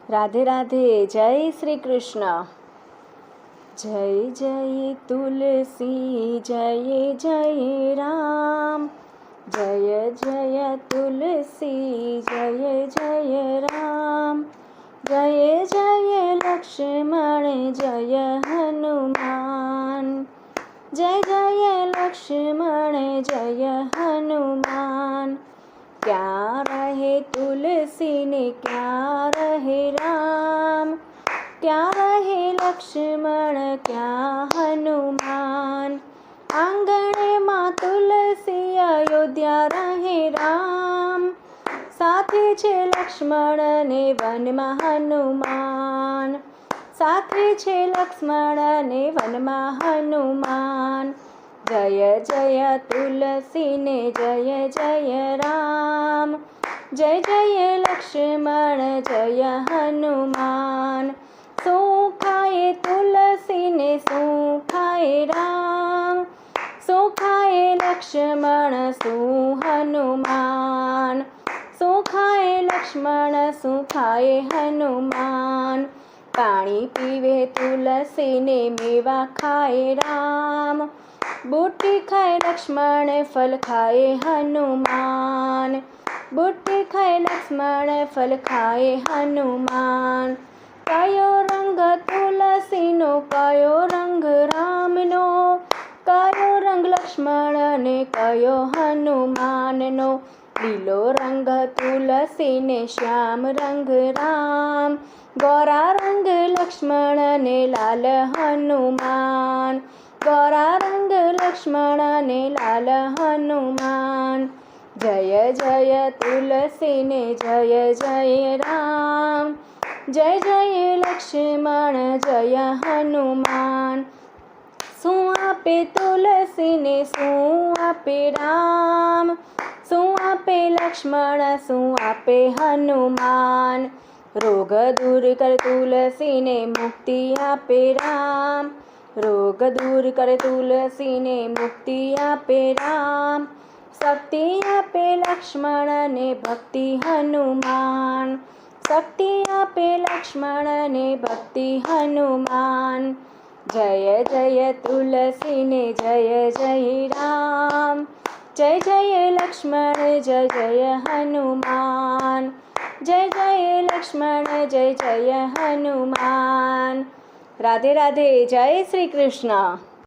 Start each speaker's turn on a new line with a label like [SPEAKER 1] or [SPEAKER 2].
[SPEAKER 1] રાધે રાધે. જય શ્રી કૃષ્ણ. જય જય તુલસી, જય જય રામ. જય જય તુલસી, જય જય રામ. જય જય લક્ષ્મણ, જય હનુમાન. જય જય લક્ષ્મણ, જય હનુમાન. ક્યાં રહે તુલસી ને ક્યાં રહે રામ. ક્યાં રહે લક્ષ્મણ, ક્યાં હનુમાન. આંગણેમાં તુલસી, અયોધ્યા રહે રામ. સાથે છે લક્ષ્મણ ને વનમાં હનુમાન. સાથે છે લક્ષ્મણ ને વનમાં હનુમાન. જય જય તુલસી ને જય જય રામ. જય જય લક્ષ્મણ, જય હનુમાન. શું ખાય તુલસી ને શું ખાય રામ. શું ખાય લક્ષ્મણ, શું હનુમાન. શું ખાય લક્ષ્મણ, શું ખાય હનુમાન. પાણી પીવે તુલસી ને મેવા ખાય રામ. બુટ્ટી ખાય લક્ષ્મણ, ફલ ખાય હનુમાન. બુટ્ટી ખાય લક્ષ્મણ, ફલ ખાય હનુમાન. કયો રંગ તુલસીનો, કયો રંગ રામનો. કયો રંગ લક્ષ્મણ ને કયો હનુમાનનો. લીલો રંગ તુલસી ને શ્યામ રંગ રામ. ગોરા રંગ લક્ષ્મણ ને લાલ હનુમાન. ગોરા રંગ લક્ષ્મણ ને લાલ હનુમાન. જય જય તુલસી ને જય જય રામ. જય જય લક્ષ્મણ, જય હનુમાન. શું આપે તુલસી ને શું આપે રામ. શું આપે લક્ષ્મણ, શું આપે હનુમાન. રોગ દૂર કર તુલસી ને મુક્તિ આપે રામ. રોગ દૂર કરે તુલસી ને મુક્તિ આપે રામ. શક્તિ આપે લક્ષ્મણ ને ભક્તિ હનુમાન. શક્તિ આપે લક્ષ્મણ ને ભક્તિ હનુમાન. જય જય તુલસી ને જય જય રામ. જય જય લક્ષ્મણ, જય જય હનુમાન. જય જય લક્ષ્મણ, જય જય હનુમાન. રાધે રાધે. જય શ્રી કૃષ્ણ.